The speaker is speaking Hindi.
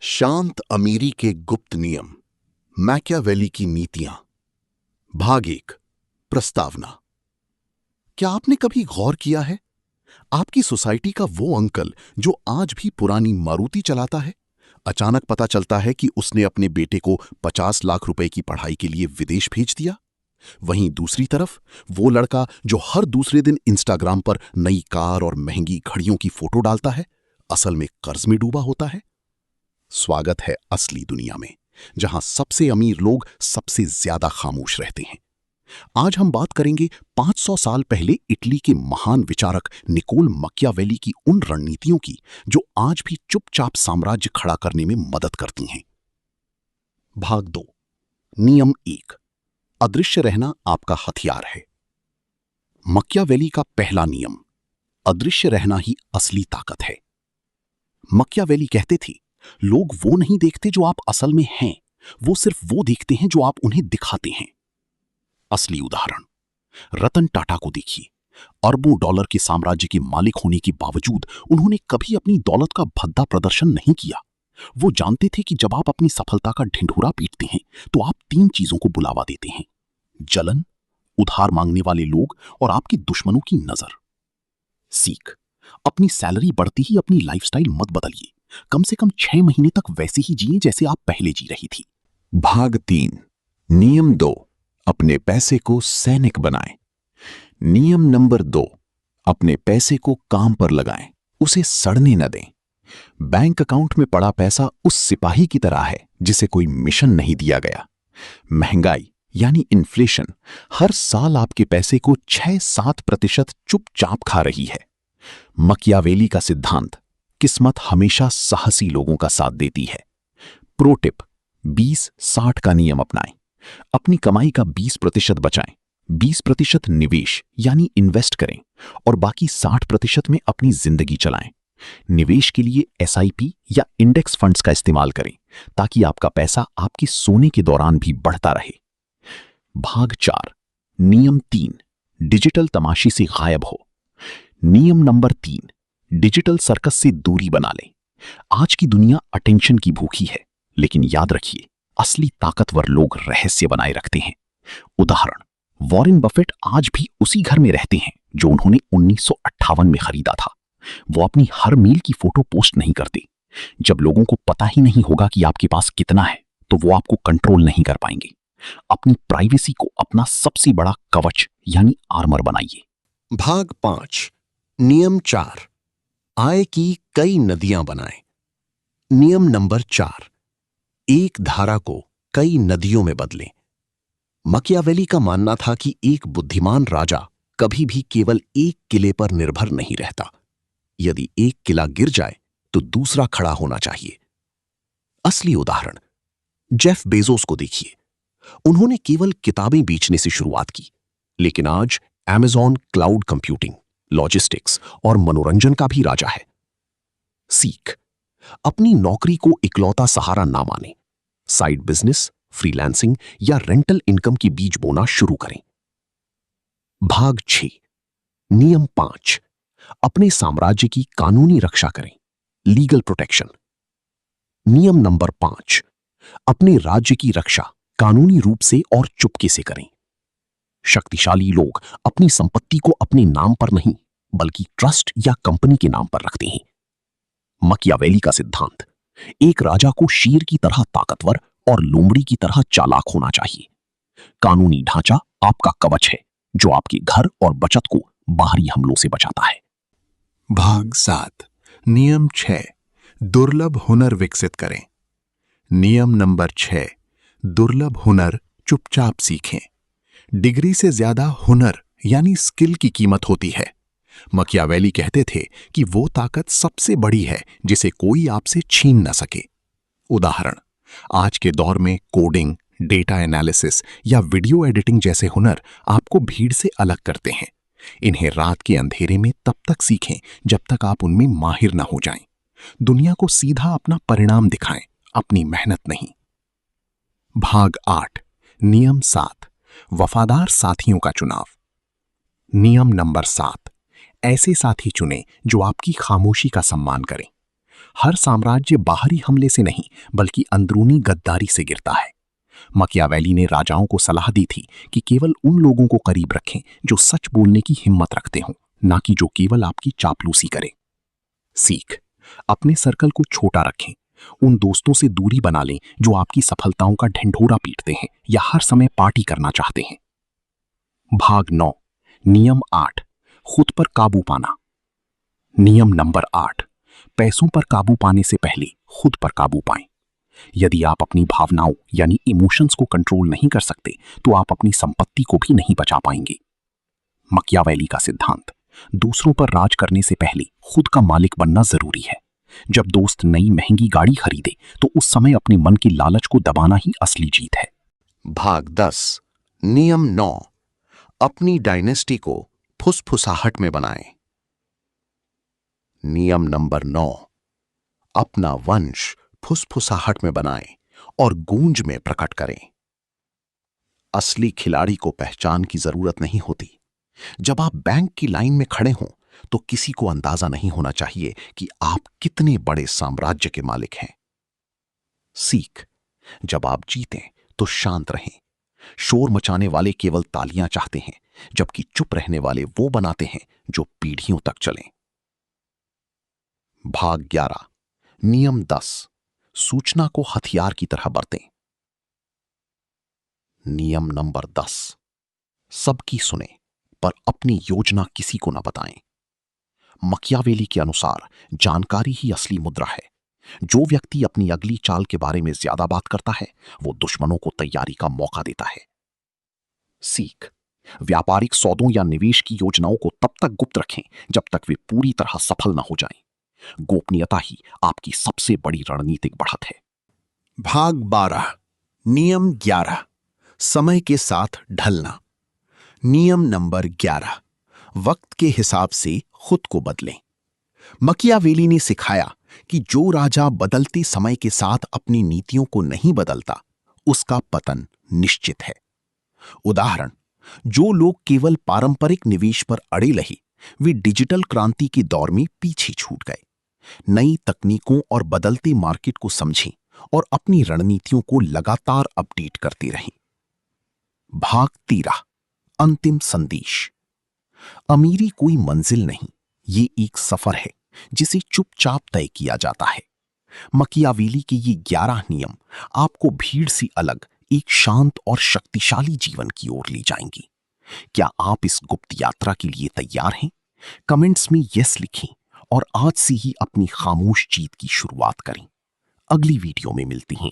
शांत अमीरी के गुप्त नियम, मैकियावेली की नीतियां। भाग 1, प्रस्तावना। क्या आपने कभी गौर किया है, आपकी सोसाइटी का वो अंकल जो आज भी पुरानी मारुति चलाता है, अचानक पता चलता है कि उसने अपने बेटे को 50 लाख रुपए की पढ़ाई के लिए विदेश भेज दिया। वहीं दूसरी तरफ वो लड़का जो हर दूसरे दिन इंस्टाग्राम पर नई कार और महंगी घड़ियों की फोटो डालता है, असल में कर्ज में डूबा होता है। स्वागत है असली दुनिया में, जहां सबसे अमीर लोग सबसे ज्यादा खामोश रहते हैं। आज हम बात करेंगे 500 साल पहले इटली के महान विचारक निकोल मकियावेली की उन रणनीतियों की जो आज भी चुपचाप साम्राज्य खड़ा करने में मदद करती हैं। भाग 2, नियम 1, अदृश्य रहना आपका हथियार है। मकियावेली का पहला नियम, अदृश्य रहना ही असली ताकत है। मकियावेली कहते थे, लोग वो नहीं देखते जो आप असल में हैं, वो सिर्फ वो देखते हैं जो आप उन्हें दिखाते हैं। असली उदाहरण, रतन टाटा को देखिए। अरबों डॉलर के साम्राज्य के मालिक होने के बावजूद उन्होंने कभी अपनी दौलत का भद्दा प्रदर्शन नहीं किया। वो जानते थे कि जब आप अपनी सफलता का ढिंढोरा पीटते हैं तो आप 3 चीजों को बुलावा देते हैं: जलन, उधार मांगने वाले लोग और आपके दुश्मनों की नजर। सीख, अपनी सैलरी बढ़ती ही अपनी लाइफस्टाइल मत बदलिए। कम से कम 6 महीने तक वैसे ही जिए जैसे आप पहले जी रही थी। भाग 3, नियम 2, अपने पैसे को सैनिक बनाएं। नियम नंबर 2, अपने पैसे को काम पर लगाएं, उसे सड़ने न दें। बैंक अकाउंट में पड़ा पैसा उस सिपाही की तरह है जिसे कोई मिशन नहीं दिया गया। महंगाई यानी इन्फ्लेशन हर साल आपके पैसे को 6-7% चुपचाप खा रही है। मकियावेली का सिद्धांत, किस्मत हमेशा साहसी लोगों का साथ देती है। प्रो टिप, 20-60 का नियम अपनाएं। अपनी कमाई का 20% बचाएं, 20% निवेश यानी इन्वेस्ट करें और बाकी 60% में अपनी जिंदगी चलाएं। निवेश के लिए SIP या इंडेक्स फंड्स का इस्तेमाल करें ताकि आपका पैसा आपकी सोने के दौरान भी बढ़ता रहे। भाग 4, नियम 3, डिजिटल तमाशी से गायब हो। नियम नंबर 3, डिजिटल सर्कस से दूरी बना लें। आज की दुनिया अटेंशन की भूखी है, लेकिन याद रखिए, असली ताकतवर लोग रहस्य बनाए रखते हैं। उदाहरण, वॉरेन बफेट आज भी उसी घर में रहते हैं जो उन्होंने 1958 में खरीदा था। वो अपनी हर मील की फोटो पोस्ट नहीं करते। जब लोगों को पता ही नहीं होगा कि आपके पास कितना है, तो वो आपको कंट्रोल नहीं कर पाएंगे। अपनी प्राइवेसी को अपना सबसे बड़ा कवच यानी आर्मर बनाइए। भाग 5, नियम 4, आय की कई नदियां बनाएं। नियम नंबर 4, एक धारा को कई नदियों में बदलें। मकियावेली का मानना था कि एक बुद्धिमान राजा कभी भी केवल एक किले पर निर्भर नहीं रहता। यदि एक किला गिर जाए तो दूसरा खड़ा होना चाहिए। असली उदाहरण, जेफ बेजोस को देखिए। उन्होंने केवल किताबें बेचने से शुरुआत की, लेकिन आज अमेज़न क्लाउड कंप्यूटिंग, लॉजिस्टिक्स और मनोरंजन का भी राजा है। सीख, अपनी नौकरी को इकलौता सहारा ना माने। साइड बिजनेस, फ्रीलांसिंग या रेंटल इनकम की बीज बोना शुरू करें। भाग 6, नियम 5, अपने साम्राज्य की कानूनी रक्षा करें, लीगल प्रोटेक्शन। नियम नंबर 5, अपने राज्य की रक्षा कानूनी रूप से और चुपके से करें। शक्तिशाली लोग अपनी संपत्ति को अपने नाम पर नहीं, बल्कि ट्रस्ट या कंपनी के नाम पर रखते हैं। मकियावेली का सिद्धांत, एक राजा को शेर की तरह ताकतवर और लोमड़ी की तरह चालाक होना चाहिए। कानूनी ढांचा आपका कवच है जो आपके घर और बचत को बाहरी हमलों से बचाता है। भाग 7, नियम 6, दुर्लभ हुनर विकसित करें। नियम नंबर 6, दुर्लभ हुनर चुपचाप सीखें। डिग्री से ज्यादा हुनर यानी स्किल की कीमत होती है। मकियावेली कहते थे कि वो ताकत सबसे बड़ी है जिसे कोई आपसे छीन न सके। उदाहरण, आज के दौर में कोडिंग, डेटा एनालिसिस या वीडियो एडिटिंग जैसे हुनर आपको भीड़ से अलग करते हैं। इन्हें रात के अंधेरे में तब तक सीखें जब तक आप उनमें माहिर न हो जाएं। दुनिया को सीधा अपना परिणाम दिखाएं, अपनी मेहनत नहीं। भाग 8, नियम 7, वफादार साथियों का चुनाव। नियम नंबर 7, ऐसे साथी चुनें जो आपकी खामोशी का सम्मान करें। हर साम्राज्य बाहरी हमले से नहीं बल्कि अंदरूनी गद्दारी से गिरता है। मकियावेली ने राजाओं को सलाह दी थी कि केवल उन लोगों को करीब रखें जो सच बोलने की हिम्मत रखते हों, ना कि जो केवल आपकी चापलूसी करें। सीख, अपने सर्कल को छोटा रखें। उन दोस्तों से दूरी बना लें जो आपकी सफलताओं का ढिंढोरा पीटते हैं या हर समय पार्टी करना चाहते हैं। भाग 9, नियम 8, खुद पर काबू पाना। नियम नंबर 8, पैसों पर काबू पाने से पहले खुद पर काबू पाएं। यदि आप अपनी भावनाओं यानी इमोशंस को कंट्रोल नहीं कर सकते तो आप अपनी संपत्ति को भी नहीं बचा पाएंगे। मकियावेली का सिद्धांत, दूसरों पर राज करने से पहले खुद का मालिक बनना जरूरी है। जब दोस्त नई महंगी गाड़ी खरीदे तो उस समय अपने मन की लालच को दबाना ही असली जीत है। भाग 10, नियम 9, अपनी डायनेस्टी को फुसफुसाहट में बनाएं। नियम नंबर 9, अपना वंश फुसफुसाहट में बनाएं और गूंज में प्रकट करें। असली खिलाड़ी को पहचान की जरूरत नहीं होती। जब आप बैंक की लाइन में खड़े हों तो किसी को अंदाजा नहीं होना चाहिए कि आप कितने बड़े साम्राज्य के मालिक हैं। सीख, जब आप जीतें तो शांत रहें। शोर मचाने वाले केवल तालियां चाहते हैं, जबकि चुप रहने वाले वो बनाते हैं जो पीढ़ियों तक चलें। भाग 11, नियम 10, सूचना को हथियार की तरह बरतें। नियम नंबर 10, सबकी सुने पर अपनी योजना किसी को न बताएं। मकियावेली के अनुसार जानकारी ही असली मुद्रा है। जो व्यक्ति अपनी अगली चाल के बारे में ज्यादा बात करता है वो दुश्मनों को तैयारी का मौका देता है। सीख, व्यापारिक सौदों या निवेश की योजनाओं को तब तक गुप्त रखें जब तक वे पूरी तरह सफल न हो जाएं। गोपनीयता ही आपकी सबसे बड़ी रणनीतिक बढ़त है। भाग 12, नियम 11, समय के साथ ढलना। नियम नंबर 11, वक्त के हिसाब से खुद को बदलें। मकियावेली ने सिखाया कि जो राजा बदलते समय के साथ अपनी नीतियों को नहीं बदलता, उसका पतन निश्चित है। उदाहरण, जो लोग केवल पारंपरिक निवेश पर अड़े रहे, वे डिजिटल क्रांति के दौर में पीछे छूट गए। नई तकनीकों और बदलते मार्केट को समझें और अपनी रणनीतियों को लगातार अपडेट करते रहें। भाग 13, अंतिम संदेश। अमीरी कोई मंजिल नहीं, ये एक सफर है जिसे चुपचाप तय किया जाता है। मकियावेली के ये 11 नियम आपको भीड़ से अलग एक शांत और शक्तिशाली जीवन की ओर ले जाएंगी। क्या आप इस गुप्त यात्रा के लिए तैयार हैं? कमेंट्स में यस लिखें और आज से ही अपनी खामोश जीत की शुरुआत करें। अगली वीडियो में मिलती हैं।